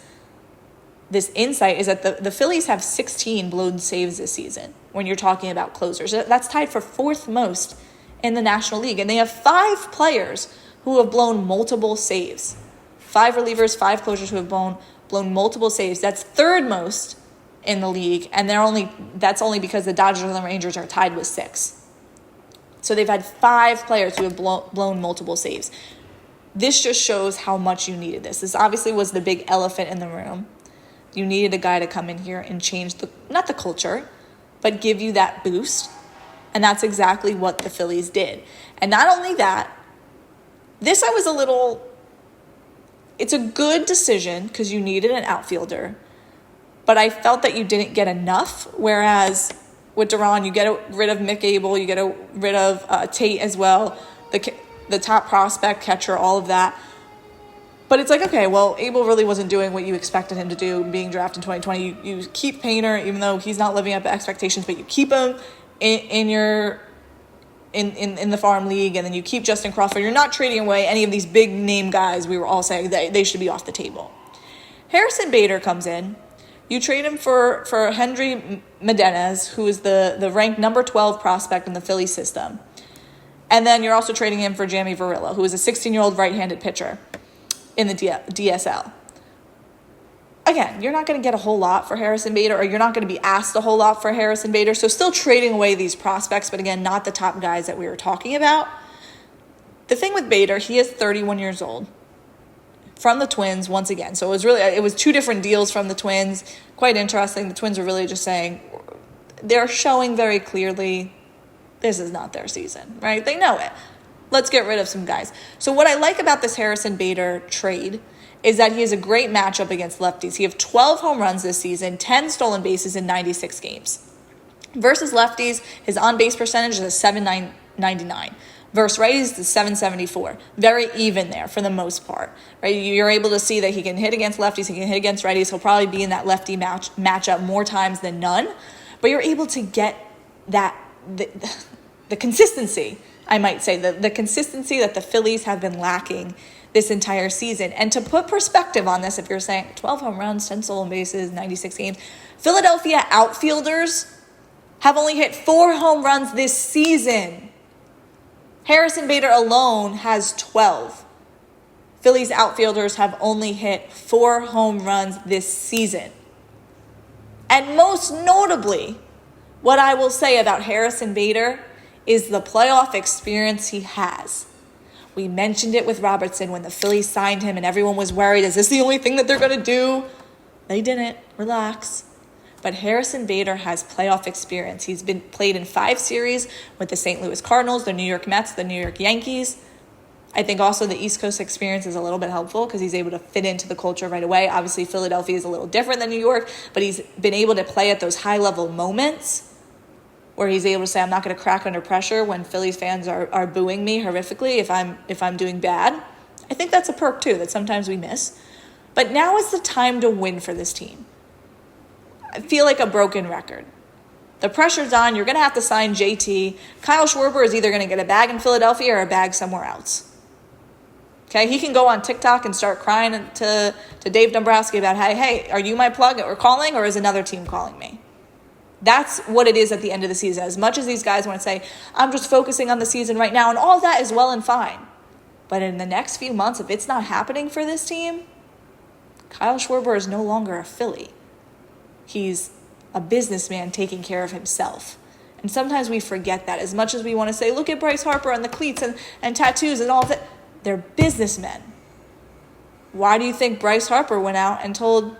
insight is that the Phillies have 16 blown saves this season when you're talking about closers. That's tied for 4th most in the National League. And they have 5 players who have blown multiple saves. 5 relievers, 5 closers who have blown multiple saves. That's 3rd most in the league. And that's only because the Dodgers and the Rangers are tied with 6. So they've had 5 players who have blown multiple saves. This just shows how much you needed this. This obviously was the big elephant in the room. You needed a guy to come in here and change not the culture, but give you that boost. And that's exactly what the Phillies did. And not only that, it's a good decision because you needed an outfielder, but I felt that you didn't get enough, whereas with Duran, you get rid of Mick Abel, you get rid of Tate as well, the top prospect, catcher, all of that. But it's like, okay, well, Abel really wasn't doing what you expected him to do being drafted in 2020. You keep Painter, even though he's not living up to expectations, but you keep him in the farm league, and then you keep Justin Crawford. You're not trading away any of these big name guys we were all saying that they should be off the table. Harrison Bader comes in. You trade him for Hendry Medenes, who is the ranked number 12 prospect in the Philly system. And then you're also trading him for Jamie Varillo, who is a 16-year-old right-handed pitcher in the DSL. Again, again, you're not going to get a whole lot for Harrison Bader, or you're not going to be asked a whole lot for Harrison Bader. So still trading away these prospects, but again, not the top guys that we were talking about. The thing with Bader, he is 31 years old from the Twins once again. So it was two different deals from the Twins. Quite interesting. The Twins are really just saying, they're showing very clearly this is not their season, right? They know it. Let's get rid of some guys. So what I like about this Harrison Bader trade is that he has a great matchup against lefties. He has 12 home runs this season, 10 stolen bases in 96 games. Versus lefties, his on-base percentage is a .799. Versus righties, is .774. Very even there for the most part, right? You're able to see that he can hit against lefties, he can hit against righties. He'll probably be in that lefty matchup more times than none. But you're able to get the consistency, I might say, the consistency that the Phillies have been lacking this entire season. And to put perspective on this, if you're saying 12 home runs, 10 stolen bases, 96 games, Philadelphia outfielders have only hit 4 home runs this season. Harrison Bader alone has 12. Phillies outfielders have only hit 4 home runs this season. And most notably, what I will say about Harrison Bader is the playoff experience he has. We mentioned it with Robertson when the Phillies signed him and everyone was worried, is this the only thing that they're going to do? They didn't. Relax. But Harrison Bader has playoff experience. He's been played in 5 series with the St. Louis Cardinals, the New York Mets, the New York Yankees. I think also the East Coast experience is a little bit helpful because he's able to fit into the culture right away. Obviously, Philadelphia is a little different than New York, but he's been able to play at those high-level moments where he's able to say, I'm not going to crack under pressure when Phillies fans are booing me horrifically if I'm doing bad. I think that's a perk, too, that sometimes we miss. But now is the time to win for this team. I feel like a broken record. The pressure's on. You're going to have to sign JT. Kyle Schwarber is either going to get a bag in Philadelphia or a bag somewhere else. Okay, he can go on TikTok and start crying to Dave Dombrowski about, hey, are you my plug or calling, or is another team calling me? That's what it is at the end of the season. As much as these guys want to say, I'm just focusing on the season right now, and all of that is well and fine. But in the next few months, if it's not happening for this team, Kyle Schwarber is no longer a Philly. He's a businessman taking care of himself. And sometimes we forget that. As much as we want to say, look at Bryce Harper and the cleats and tattoos and all of that, they're businessmen. Why do you think Bryce Harper went out and told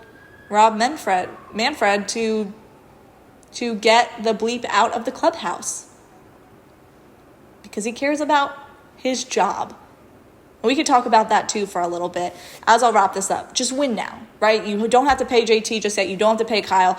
Rob Manfred to get the bleep out of the clubhouse? Because he cares about his job. And we could talk about that too for a little bit as I'll wrap this up. Just win now, right? You don't have to pay JT just yet. You don't have to pay Kyle.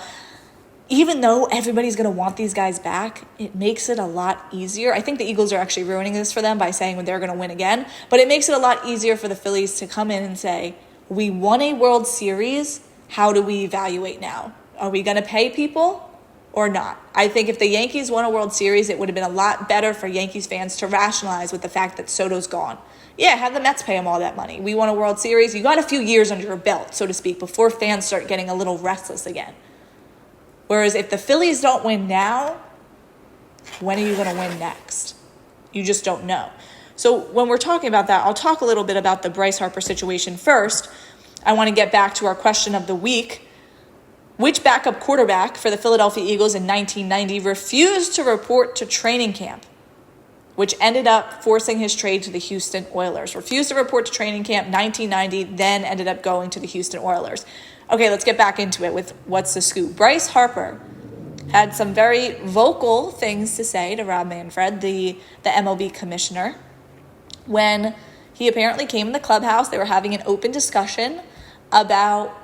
Even though everybody's going to want these guys back, it makes it a lot easier. I think the Eagles are actually ruining this for them by saying they're going to win again. But it makes it a lot easier for the Phillies to come in and say, we won a World Series. How do we evaluate now? Are we going to pay people or not? I think if the Yankees won a World Series, it would have been a lot better for Yankees fans to rationalize with the fact that Soto's gone. Yeah, have the Mets pay him all that money. We won a World Series. You got a few years under your belt, so to speak, before fans start getting a little restless again. Whereas if the Phillies don't win now, when are you going to win next? You just don't know. So when we're talking about that, I'll talk a little bit about the Bryce Harper situation first. I want to get back to our question of the week. Which backup quarterback for the Philadelphia Eagles in 1990 refused to report to training camp, which ended up forcing his trade to the Houston Oilers? Refused to report to training camp, 1990, then ended up going to the Houston Oilers. Okay, let's get back into it with what's the scoop. Bryce Harper had some very vocal things to say to Rob Manfred, the MLB commissioner, when he apparently came in the clubhouse. They were having an open discussion about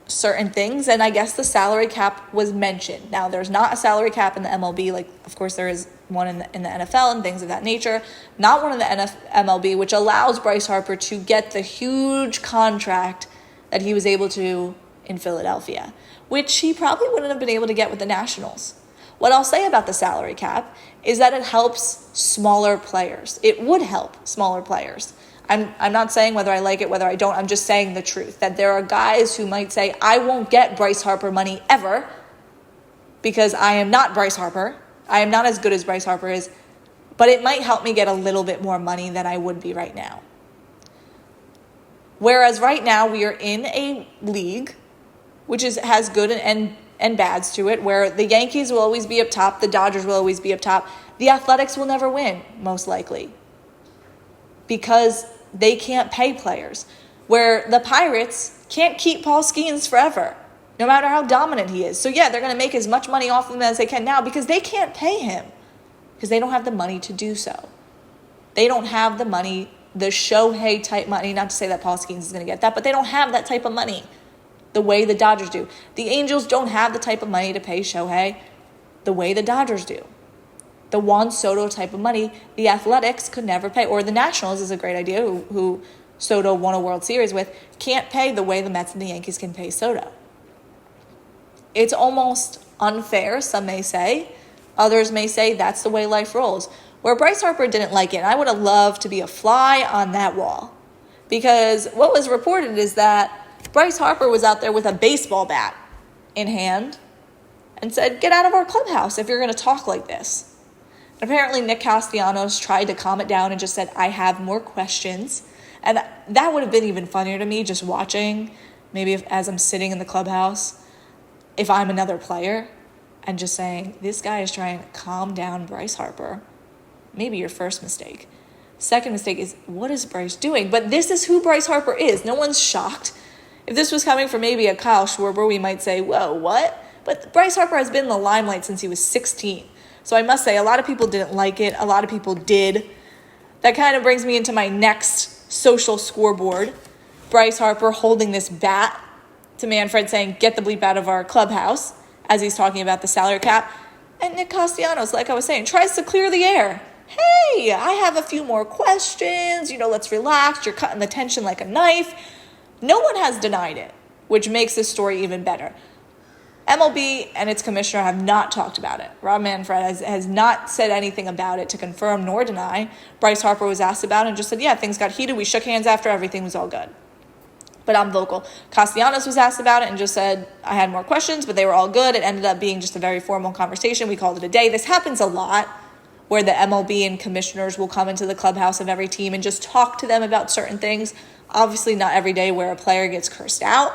certain things, and I guess the salary cap was mentioned. Now, there's not a salary cap in the MLB, like, of course, there is one in the NFL and things of that nature. Not one in the MLB, which allows Bryce Harper to get the huge contract that he was able to in Philadelphia, which he probably wouldn't have been able to get with the Nationals. What I'll say about the salary cap is that it helps smaller players. It would help smaller players. I'm not saying whether I like it, whether I don't. I'm just saying the truth, that there are guys who might say, I won't get Bryce Harper money ever because I am not Bryce Harper. I am not as good as Bryce Harper is, but it might help me get a little bit more money than I would be right now. Whereas right now we are in a league which has good and bads to it, where the Yankees will always be up top, the Dodgers will always be up top. The Athletics will never win, most likely, because they can't pay players. Where the Pirates can't keep Paul Skeens forever, no matter how dominant he is. So yeah, they're going to make as much money off of him as they can now because they can't pay him, because they don't have the money to do so. They don't have the money, the Shohei type money, not to say that Paul Skeens is going to get that, but they don't have that type of money the way the Dodgers do. The Angels don't have the type of money to pay Shohei the way the Dodgers do. The Juan Soto type of money, the Athletics could never pay, or the Nationals is a great idea, who Soto won a World Series with, can't pay the way the Mets and the Yankees can pay Soto. It's almost unfair, some may say. Others may say that's the way life rolls. Where Bryce Harper didn't like it, and I would have loved to be a fly on that wall. Because what was reported is that Bryce Harper was out there with a baseball bat in hand and said, "Get out of our clubhouse if you're going to talk like this." Apparently, Nick Castellanos tried to calm it down and just said, "I have more questions." And that would have been even funnier to me, just watching, maybe as I'm sitting in the clubhouse, if I'm another player, and just saying, this guy is trying to calm down Bryce Harper. Maybe your first mistake. Second mistake is, what is Bryce doing? But this is who Bryce Harper is. No one's shocked. If this was coming from maybe a Kyle Schwarber, we might say, whoa, what? But Bryce Harper has been in the limelight since he was 16. So I must say, a lot of people didn't like it. A lot of people did. That kind of brings me into my next social scoreboard. Bryce Harper holding this bat to Manfred saying, "Get the bleep out of our clubhouse," as he's talking about the salary cap. And Nick Castellanos, like I was saying, tries to clear the air. Hey, I have a few more questions. Let's relax. You're cutting the tension like a knife. No one has denied it, which makes this story even better. MLB and its commissioner have not talked about it. Rob Manfred has not said anything about it to confirm nor deny. Bryce Harper was asked about it and just said, yeah, things got heated. We shook hands after, everything was all good. But I'm vocal. Castellanos was asked about it and just said, I had more questions, but they were all good. It ended up being just a very formal conversation. We called it a day. This happens a lot, where the MLB and commissioners will come into the clubhouse of every team and just talk to them about certain things. Obviously not every day where a player gets cursed out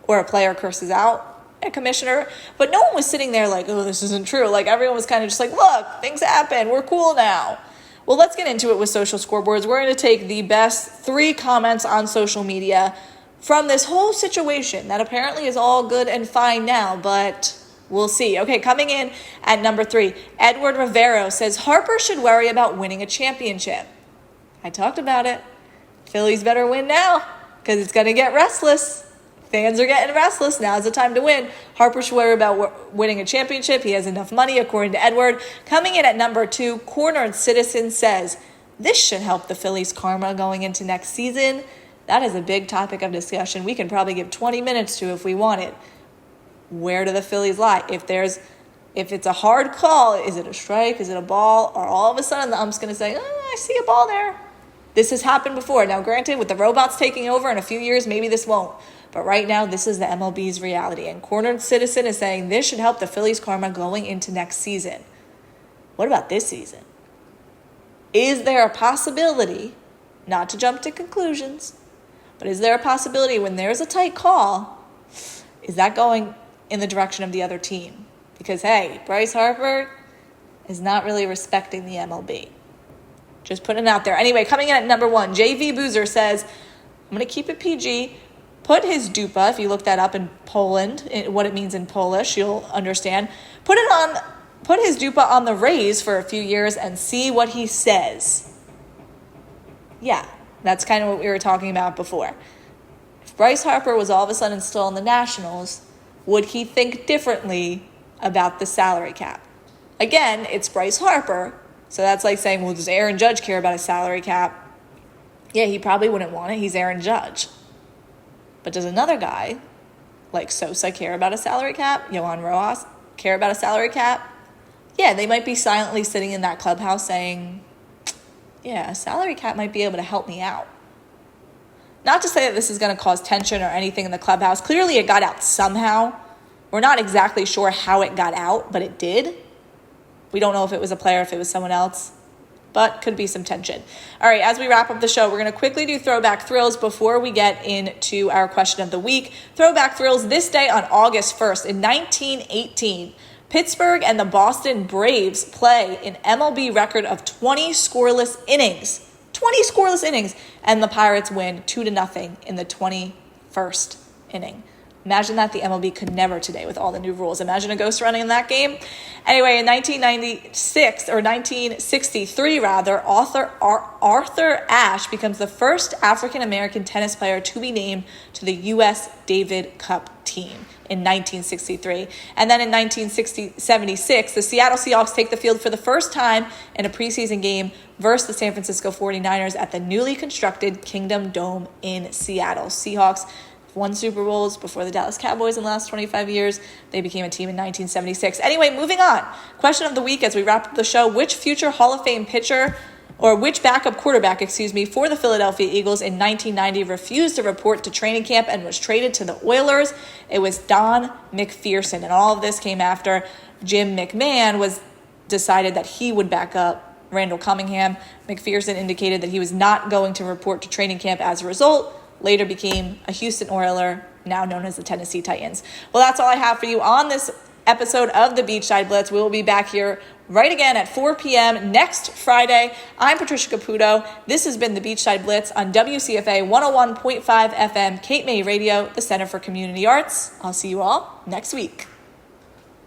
or a player curses out a commissioner, but no one was sitting there like, oh, this isn't true. Like, everyone was kind of just like, look, things happen. We're cool now. Well, let's get into it with social scoreboards. We're going to take the best 3 comments on social media from this whole situation that apparently is all good and fine now, but we'll see. Okay, coming in at number 3, Edward Rivero says Harper should worry about winning a championship. I talked about it. Phillies better win now because it's going to get restless. Fans are getting restless. Now's the time to win. Harper should worry about winning a championship. He has enough money, according to Edward. Coming in at number 2, Cornered Citizen says, this should help the Phillies' karma going into next season. That is a big topic of discussion. We can probably give 20 minutes to if we want it. Where do the Phillies lie? If it's a hard call, is it a strike? Is it a ball? Or all of a sudden the ump's going to say, I see a ball there. This has happened before. Now, granted, with the robots taking over in a few years, maybe this won't. But right now, this is the MLB's reality. And Cornered Citizen is saying this should help the Phillies' karma going into next season. What about this season? Is there a possibility, not to jump to conclusions, but is there a possibility when there's a tight call, is that going in the direction of the other team? Because, hey, Bryce Harper is not really respecting the MLB. Just putting it out there. Anyway, coming in at number 1, JV Boozer says, I'm going to keep it PG. Put his dupa, if you look that up in Poland, what it means in Polish, you'll understand. Put his dupa on the Rays for a few years and see what he says. Yeah, that's kind of what we were talking about before. If Bryce Harper was all of a sudden still in the Nationals, would he think differently about the salary cap? Again, it's Bryce Harper, so that's like saying, well, does Aaron Judge care about a salary cap? Yeah, he probably wouldn't want it. He's Aaron Judge. But does another guy, like Sosa, care about a salary cap? Yohan Rojas care about a salary cap? Yeah, they might be silently sitting in that clubhouse saying, yeah, a salary cap might be able to help me out. Not to say that this is going to cause tension or anything in the clubhouse. Clearly it got out somehow. We're not exactly sure how it got out, but it did. We don't know if it was a player, if it was someone else. but could be some tension. All right, as we wrap up the show, we're going to quickly do Throwback Thrills before we get into our question of the week. Throwback Thrills this day on August 1st in 1918. Pittsburgh and the Boston Braves play an MLB record of 20 scoreless innings. 20 scoreless innings. And the Pirates win 2-0 in the 21st inning. Imagine that. The MLB could never today with all the new rules. Imagine a ghost running in that game. Anyway, in 1963, Arthur Ashe becomes the first African-American tennis player to be named to the U.S. Davis Cup team in 1963. And then in 1976, the Seattle Seahawks take the field for the first time in a preseason game versus the San Francisco 49ers at the newly constructed Kingdom Dome in Seattle. Seahawks won Super Bowls before the Dallas Cowboys in the last 25 years. They became a team in 1976. Anyway, moving on. Question of the week as we wrap up the show. Which future Hall of Fame pitcher, or which backup quarterback, for the Philadelphia Eagles in 1990 refused to report to training camp and was traded to the Oilers? It was Don McPherson. And all of this came after Jim McMahon was decided that he would back up Randall Cunningham. McPherson indicated that he was not going to report to training camp as a result. Later became a Houston Oiler, now known as the Tennessee Titans. Well, that's all I have for you on this episode of the Beachside Blitz. We will be back here right again at 4 p.m. next Friday. I'm Patricia Caputo. This has been the Beachside Blitz on WCFA 101.5 FM, Cape May Radio, the Center for Community Arts. I'll see you all next week.